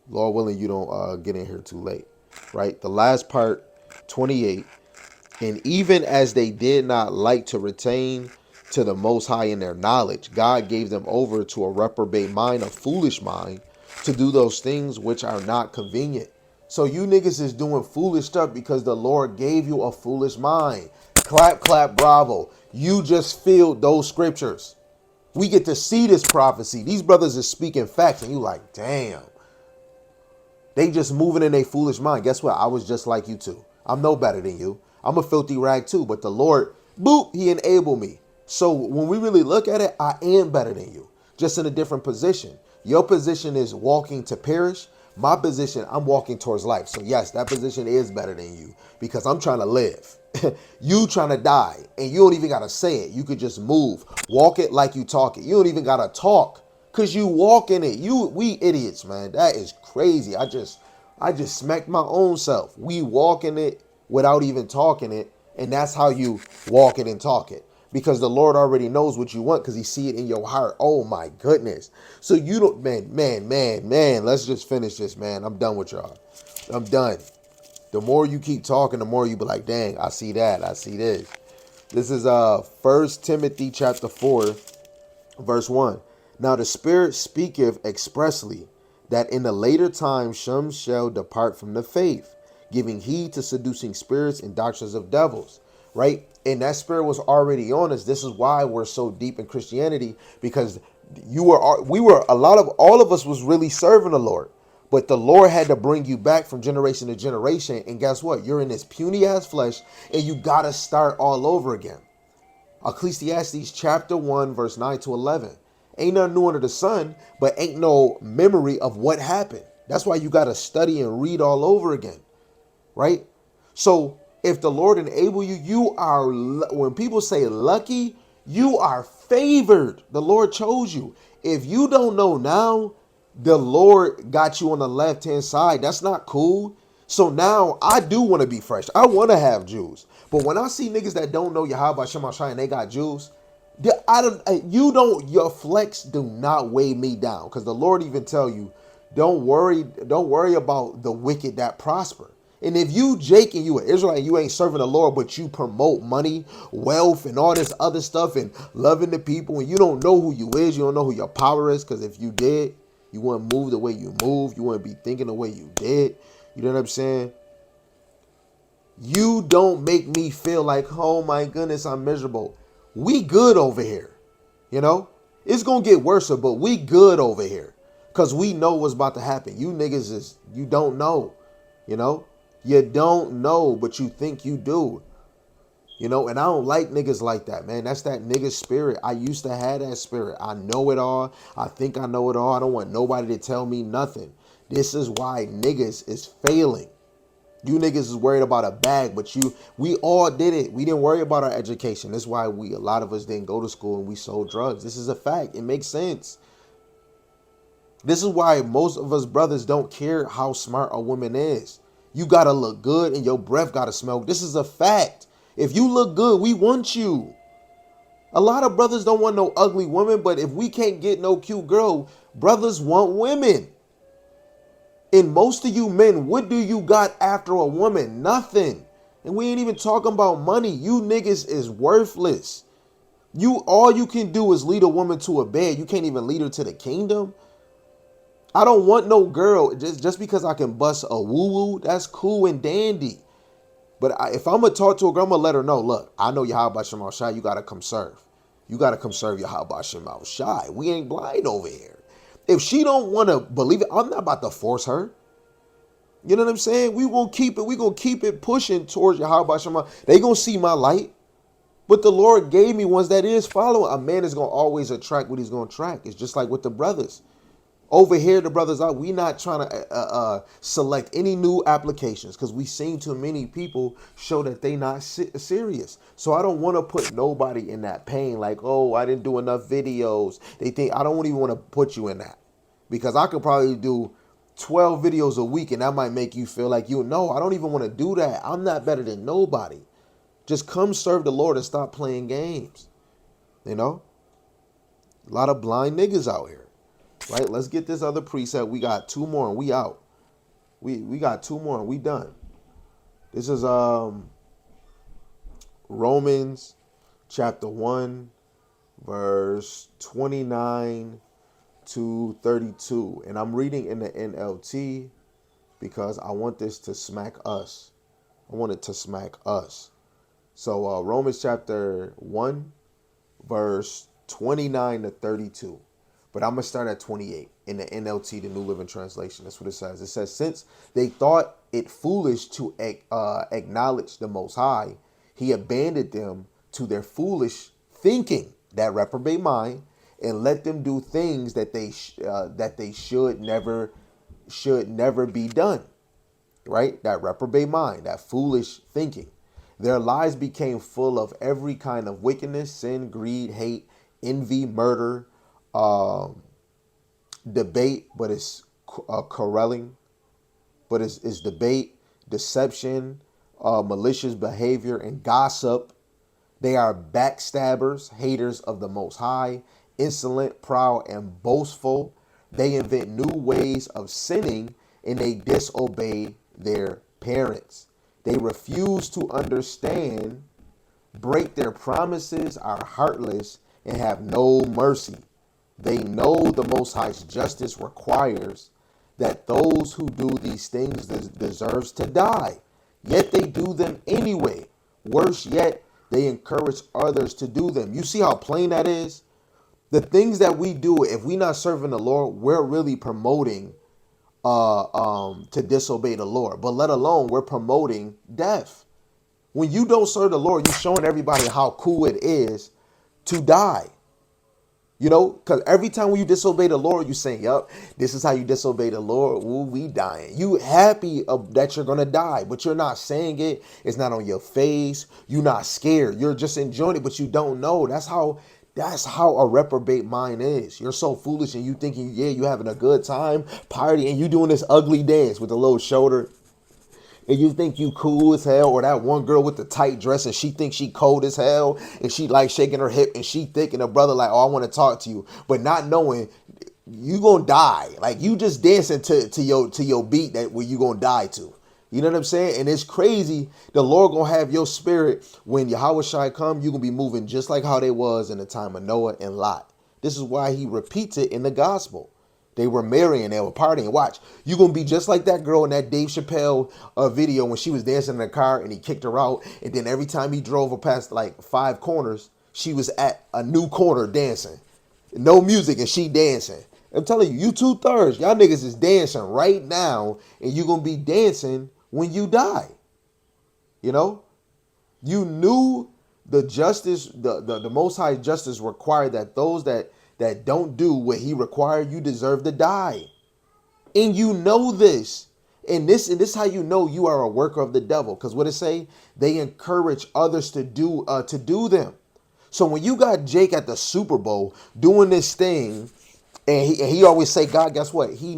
Lord willing, you don't get in here too late. Right? The last part, 28. And even as they did not like to retain to the Most High in their knowledge, God gave them over to a reprobate mind, a foolish mind, to do those things which are not convenient. So you niggas is doing foolish stuff because the Lord gave you a foolish mind. Clap, clap, bravo. You just filled those scriptures. We get to see this prophecy. These brothers are speaking facts, and you like, damn. They just moving in a foolish mind. Guess what? I was just like you too. I'm no better than you. I'm a filthy rag too, but the Lord, boop, he enabled me. So when we really look at it, I am better than you, just in a different position. Your position is walking to perish. My position, I'm walking towards life. So yes, that position is better than you, because I'm trying to live. You trying to die, and you don't even got to say it. You could just move. Walk it like you talk it. You don't even got to talk, because you walk in it. We idiots, man. That is crazy. I just smacked my own self. We walk in it without even talking it. And that's how you walk it and talk it. Because the Lord already knows what you want, because he see it in your heart. Oh my goodness. So you don't, man, let's just finish this, man. I'm done with y'all. I'm done. The more you keep talking, the more you be like, dang, I see that. I see this. This is 1 Timothy chapter 4, verse 1. Now the Spirit speaketh expressly that in the later times some shall depart from the faith, giving heed to seducing spirits and doctrines of devils. Right? And that spirit was already on us. This is why we're so deep in Christianity, because all of us was really serving the Lord. But the Lord had to bring you back from generation to generation. And guess what? You're in this puny ass flesh, and you got to start all over again. Ecclesiastes chapter 1, verse 9 to 11. Ain't nothing new under the sun, but ain't no memory of what happened. That's why you got to study and read all over again. Right? So if the Lord enable you, you are, when people say lucky, you are favored. The Lord chose you. If you don't know now, the Lord got you on the left-hand side. That's not cool. So now I do want to be fresh. I want to have Jews. But when I see niggas that don't know Yahweh Shema Shai and they got Jews, your flex do not weigh me down. Because the Lord even tell you, don't worry about the wicked that prosper. And if you, Jake, and you an Israelite, you ain't serving the Lord, but you promote money, wealth, and all this other stuff, and loving the people, and you don't know who you is, you don't know who your power is, because if you did, you wouldn't move the way you move, you wouldn't be thinking the way you did. You know what I'm saying? You don't make me feel like, oh my goodness, I'm miserable. We good over here. You know? It's going to get worse, but we good over here. Because we know what's about to happen. You niggas you don't know. You know? You don't know, but you think you do. You know, and I don't like niggas like that, man. That's that nigga spirit. I used to have that spirit. I know it all. I think I know it all. I don't want nobody to tell me nothing. This is why niggas is failing. You niggas is worried about a bag, but we all did it. We didn't worry about our education. That's why a lot of us didn't go to school and we sold drugs. This is a fact. It makes sense. This is why most of us brothers don't care how smart a woman is. You gotta look good and your breath gotta smell. This is a fact. If you look good, we want you. A lot of brothers don't want no ugly woman, but if we can't get no cute girl, brothers want women. And most of you men, what do you got after a woman? Nothing. And we ain't even talking about money. You niggas is worthless. All you can do is lead a woman to a bed. You can't even lead her to the kingdom. I don't want no girl just because I can bust a woo-woo. That's cool and dandy. But if I'm going to talk to a girl, I'm going to let her know, look, I know Yahawah Shema Shai. You got to come serve. You got to come serve Yahawah Shema Shai. We ain't blind over here. If she don't want to believe it, I'm not about to force her. You know what I'm saying? We gonna keep it pushing towards Yahawah Shema. They gonna see my light. But the Lord gave me ones that is following. A man is gonna always attract what he's gonna attract. It's just like with the brothers. Over here, the brothers are, we not trying to select any new applications because we seen too many people show that they not serious. So I don't want to put nobody in that pain like, oh, I didn't do enough videos. They think I don't even want to put you in that because I could probably do 12 videos a week and that might make you feel like I don't even want to do that. I'm not better than nobody. Just come serve the Lord and stop playing games. You know, a lot of blind niggas out here. Right, let's get this other preset. We got two more and we out. We got two more and we done. This is Romans chapter 1, verse 29 to 32. And I'm reading in the NLT because I want this to smack us. I want it to smack us. So Romans chapter 1, verse 29 to 32. But I'm going to start at 28 in the NLT, the New Living Translation. That's what it says. It says, since they thought it foolish to acknowledge the Most High, he abandoned them to their foolish thinking, that reprobate mind, and let them do things that they should never be done. Right? That reprobate mind, that foolish thinking. Their lives became full of every kind of wickedness, sin, greed, hate, envy, murder, debate, but it's quarreling, but it's debate, deception, malicious behavior, and gossip. They are backstabbers, haters of the Most High, insolent, proud, and boastful. They invent new ways of sinning, and they disobey their parents. They refuse to understand, break their promises, are heartless, and have no mercy. They know the Most High's justice requires that those who do these things deserves to die. Yet they do them anyway. Worse yet, they encourage others to do them. You see how plain that is? The things that we do, if we're not serving the Lord, we're really promoting to disobey the Lord. But let alone we're promoting death. When you don't serve the Lord, you're showing everybody how cool it is to die. You know, because every time when you disobey the Lord, you say, yup, this is how you disobey the Lord. Ooh, we dying. You happy that you're going to die, but you're not saying it. It's not on your face. You're not scared. You're just enjoying it, but you don't know. That's how a reprobate mind is. You're so foolish and you thinking, yeah, you having a good time, party, and you doing this ugly dance with a little shoulder. And you think you cool as hell, or that one girl with the tight dress and she thinks she cold as hell and she like shaking her hip and she thick and her brother like, oh, I want to talk to you, but not knowing you gonna die. Like you just dancing to your beat that where you gonna die to. You know what I'm saying? And it's crazy. The Lord gonna have your spirit when Yahawah Shai come. You gonna be moving just like how they was in the time of Noah and Lot. This is why he repeats it in the gospel. They were marrying, they were partying. Watch, you're going to be just like that girl in that Dave Chappelle video when she was dancing in the car and he kicked her out. And then every time he drove her past like 5 corners, she was at a new corner dancing. No music and she dancing. I'm telling you, you 2/3. Y'all niggas is dancing right now and you're going to be dancing when you die. You know? You knew the justice, the Most High justice required that those that don't do what he required, you deserve to die. And you know this. And this how you know you are a worker of the devil. Because what it say? They encourage others to do them. So when you got Jake at the Super Bowl doing this thing, and he always say, God, guess what? He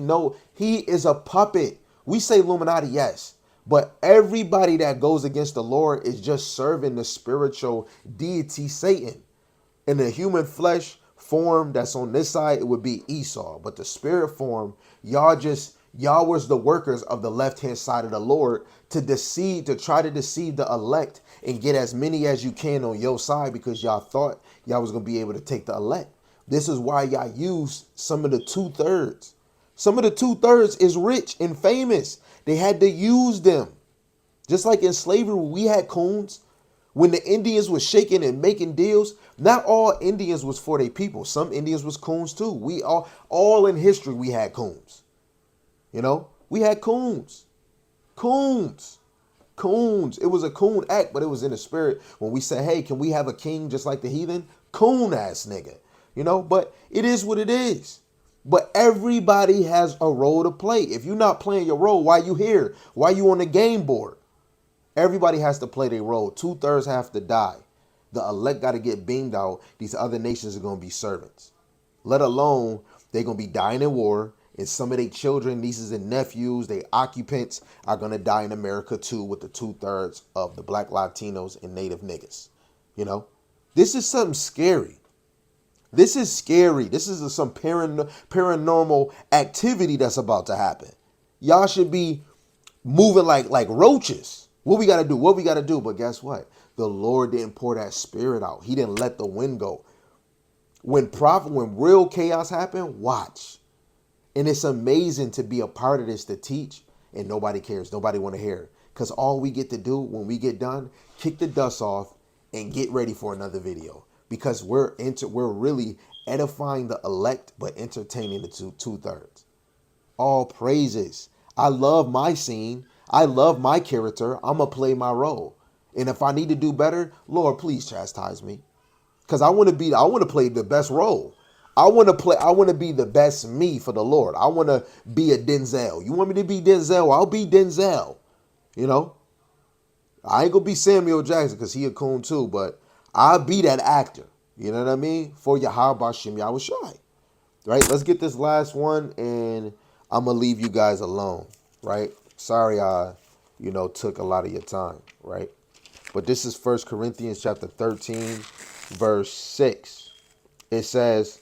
is a puppet. We say Illuminati, yes. But everybody that goes against the Lord is just serving the spiritual deity Satan. In the human flesh form that's on this side, it would be Esau. But the spirit form, y'all was the workers of the left-hand side of the Lord to try to deceive the elect and get as many as you can on your side because y'all thought y'all was gonna be able to take the elect. This is why y'all use some of the 2/3. Some of the 2/3 is rich and famous. They had to use them. Just like in slavery, we had coons. When the Indians was shaking and making deals, not all Indians was for their people. Some Indians was coons too. We all in history we had coons. You know, we had coons, coons, coons. It was a coon act, but it was in the spirit when we said, "Hey, can we have a king just like the heathen?" Coon ass nigga, you know. But it is what it is. But everybody has a role to play. If you're not playing your role, why you here? Why you on the game board? Everybody has to play their role. 2/3 have to die. The elect got to get beamed out. These other nations are going to be servants. Let alone they're going to be dying in war. And some of their children, nieces and nephews, their occupants are going to die in America too with the 2/3 of the black Latinos and native niggas. You know, this is something scary. This is scary. This is some paranormal activity that's about to happen. Y'all should be moving like roaches. What we got to do? What we got to do? But guess what? The Lord didn't pour that spirit out. He didn't let the wind go. When real chaos happened, watch. And it's amazing to be a part of this to teach, and nobody cares. Nobody want to hear. Because all we get to do when we get done, kick the dust off and get ready for another video. Because we're really edifying the elect, but entertaining the 2/3. All praises. I love my scene. I love my character. I'm going to play my role. And if I need to do better, Lord, please chastise me. Because I want to play the best role. I want to be the best me for the Lord. I want to be a Denzel. You want me to be Denzel? I'll be Denzel. You know? I ain't going to be Samuel Jackson because he a coon too, but I'll be that actor. You know what I mean? For YAHAWAH. Right? Let's get this last one and I'm going to leave you guys alone. Right? Sorry I, took a lot of your time. Right? But this is 1 Corinthians chapter 13, verse 6. It says,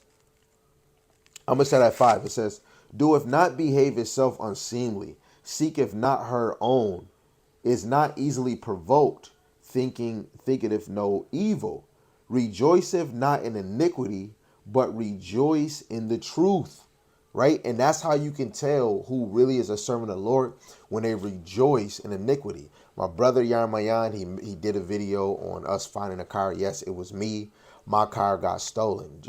I'm going to start at 5. It says, doeth not behave itself unseemly, seeketh not her own, is not easily provoked, thinketh no evil, rejoiceth not in iniquity, but rejoice in the truth. Right? And that's how you can tell who really is a servant of the Lord, when they rejoice in iniquity. My brother Yarmayan, he did a video on us finding a car. Yes, it was me. My car got stolen.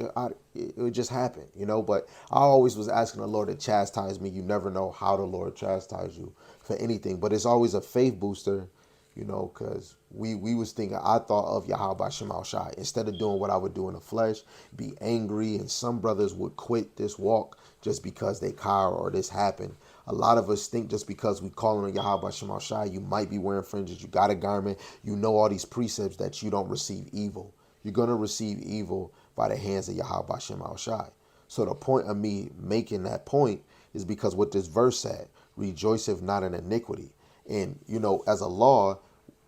It just happened, but I always was asking the Lord to chastise me. You never know how the Lord chastise you for anything, but it's always a faith booster, because we was thinking, I thought of YAHAWAH instead of doing what I would do in the flesh, be angry, and some brothers would quit this walk just because they car or this happened. A lot of us think just because we call on YAHAWAH, you might be wearing fringes, you got a garment, all these precepts, that you don't receive evil. You're going to receive evil by the hands of YAHAWAH. So the point of me making that point is because what this verse said, rejoiceth not in iniquity. And, as a law,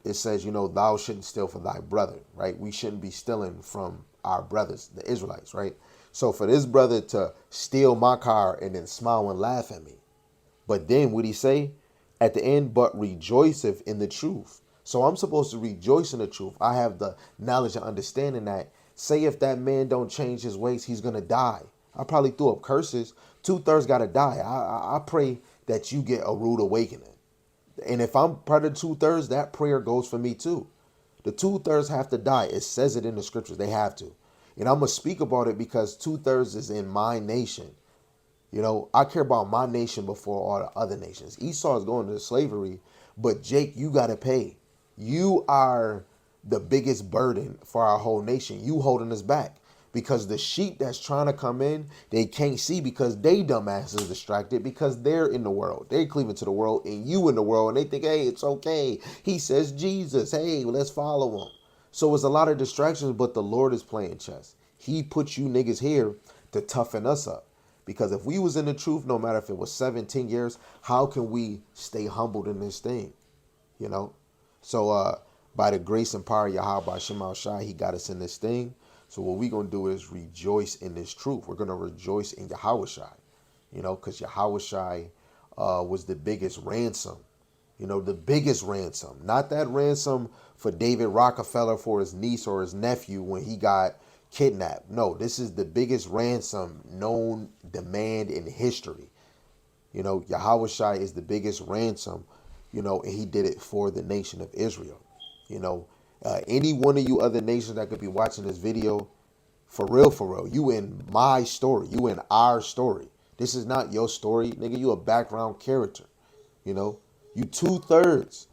it says, thou shouldn't steal from thy brother, right? We shouldn't be stealing from our brothers, the Israelites, right? So for this brother to steal my car and then smile and laugh at me. But then what he say at the end, but rejoiceth in the truth. So I'm supposed to rejoice in the truth. I have the knowledge and understanding that, say if that man don't change his ways, he's going to die. I probably threw up curses. 2/3 got to die. I pray that you get a rude awakening. And if I'm part of the 2/3, that prayer goes for me too. The 2/3 have to die. It says it in the scriptures. They have to. And I'm going to speak about it because 2/3 is in my nation. I care about my nation before all the other nations. Esau is going to slavery, but Jake, you got to pay. You are the biggest burden for our whole nation. You holding us back because the sheep that's trying to come in, they can't see because they dumbass is distracted because they're in the world. They're cleaving to the world and you in the world, and they think, hey, it's okay. He says Jesus. Hey, let's follow him. So it's a lot of distractions, but the Lord is playing chess. He put you niggas here to toughen us up. Because if we was in the truth, no matter if it was 17 years, how can we stay humbled in this thing? You know? So by the grace and power of Yahawah Shemal Shai, he got us in this thing. So what we're going to do is rejoice in this truth. We're going to rejoice in Yahawah Shai, you know, because Yahawah Shai was the biggest ransom, you know, the biggest ransom. Not that ransom for David Rockefeller for his niece or his nephew when he got kidnapped. No, this is the biggest ransom known demand in history. You know, Yahawah Shai is the biggest ransom, you know, and he did it for the nation of Israel. You know, any one of you other nations that could be watching this video, for real, you in my story. You in our story. This is not your story. Nigga, you a background character. You know, you 2/3.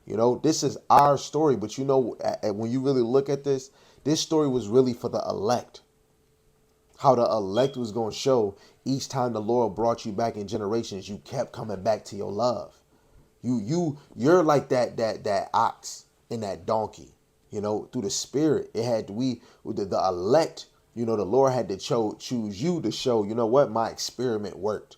You know, this is our story. But you know, when you really look at this story was really for the elect. How the elect was going to show each time the Lord brought you back in generations, you kept coming back to your love. You're like that ox and that donkey, you know, through the spirit. It had the elect, you know, the Lord had to choose you to show, you know what, my experiment worked.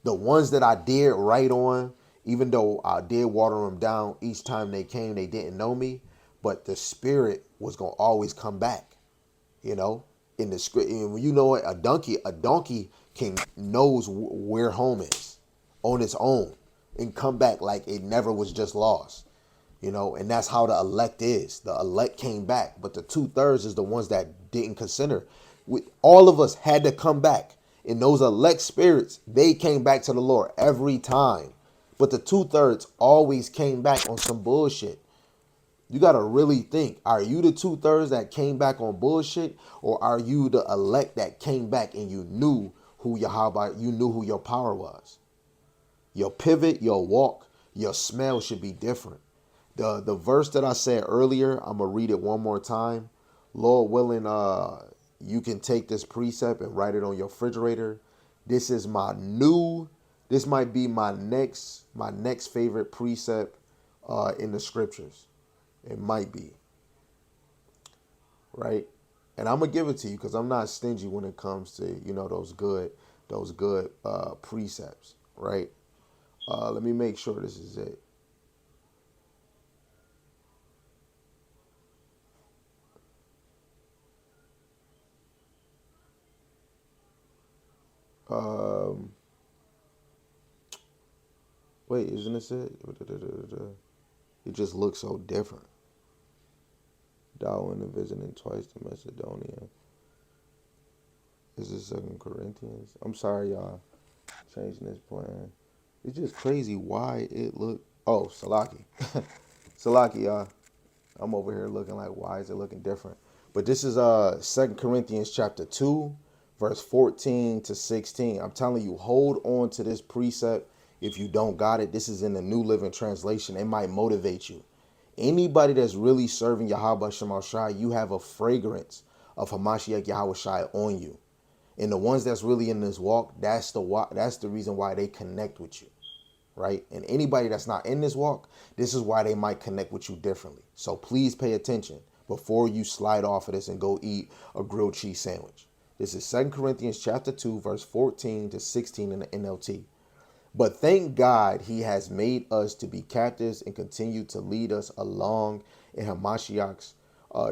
The ones that I did right on, even though I did water them down each time they came, they didn't know me, but the spirit was going to always come back, you know, in the script. And you know what, a donkey can knows where home is on its own and come back like it never was just lost, you know. And that's how the elect is. The elect came back, but the 2/3 is the ones that didn't consider. All of us had to come back, and those elect spirits, they came back to the Lord every time, but the 2/3 always came back on some bullshit. You got to really think, are you the 2/3 that came back on bullshit, or are you the elect that came back and you knew who Yahweh, you knew who your power was? Your pivot, your walk, your smell should be different. The verse that I said earlier, I'm going to read it one more time. Lord willing, you can take this precept and write it on your refrigerator. This is this might be my next favorite precept in the scriptures. It might be, right? And I'm gonna give it to you because I'm not stingy when it comes to, you know, those good precepts, right? Let me make sure this is it. Um, Wait, isn't this it? It just looks so different. Darwin and visiting twice to Macedonia. Is this 2 Corinthians? I'm sorry, y'all. Changing this plan. It's just crazy why it look. Oh, Salaki. Salaki, y'all. I'm over here looking like, why is it looking different? But this is 2 Corinthians chapter 2, verse 14 to 16. I'm telling you, hold on to this precept. If you don't got it, this is in the New Living Translation. It might motivate you. Anybody that's really serving Yahawah Shemal Shai, you have a fragrance of Hamashiach Yahweh Shai on you. And the ones that's really in this walk, that's the reason why they connect with you, right? And anybody that's not in this walk, this is why they might connect with you differently. So please pay attention before you slide off of this and go eat a grilled cheese sandwich. This is 2 Corinthians chapter 2, verse 14 to 16 in the NLT. But thank God he has made us to be captives and continue to lead us along in Hamashiach's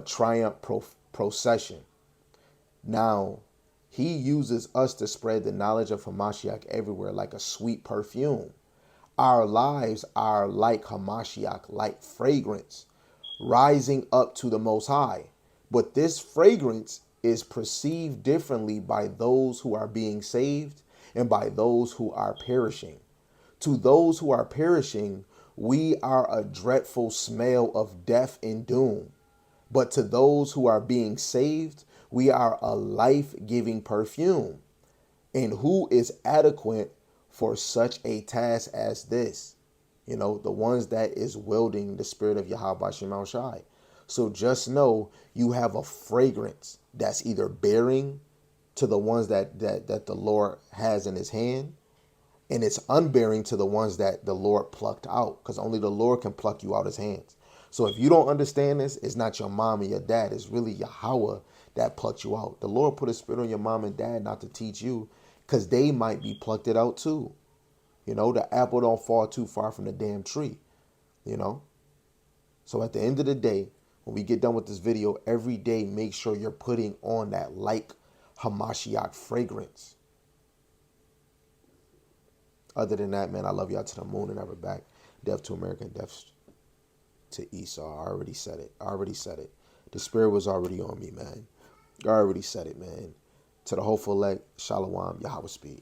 triumph procession. Now, he uses us to spread the knowledge of Hamashiach everywhere like a sweet perfume. Our lives are like Hamashiach, like fragrance, rising up to the Most High. But this fragrance is perceived differently by those who are being saved and by those who are perishing. To those who are perishing, we are a dreadful smell of death and doom. But to those who are being saved, we are a life-giving perfume. And who is adequate for such a task as this? You know, the ones that is wielding the spirit of Yahawah Shemal Shai. So just know you have a fragrance that's either bearing to the ones that the Lord has in his hand, and it's unbearing to the ones that the Lord plucked out, because only the Lord can pluck you out his hands. So if you don't understand this, it's not your mom and your dad. It's really Yahawah that plucked you out. The Lord put a spirit on your mom and dad not to teach you, because they might be plucked it out too. You know, the apple don't fall too far from the damn tree, you know. So at the end of the day, when we get done with this video, every day make sure you're putting on that like Hamashiach fragrance. Other than that, man, I love y'all to the moon and ever back. Death to America and death to Esau. I already said it. I already said it. The spirit was already on me, man. I already said it, man. To the hopeful elect, Shalom, Yahweh speed.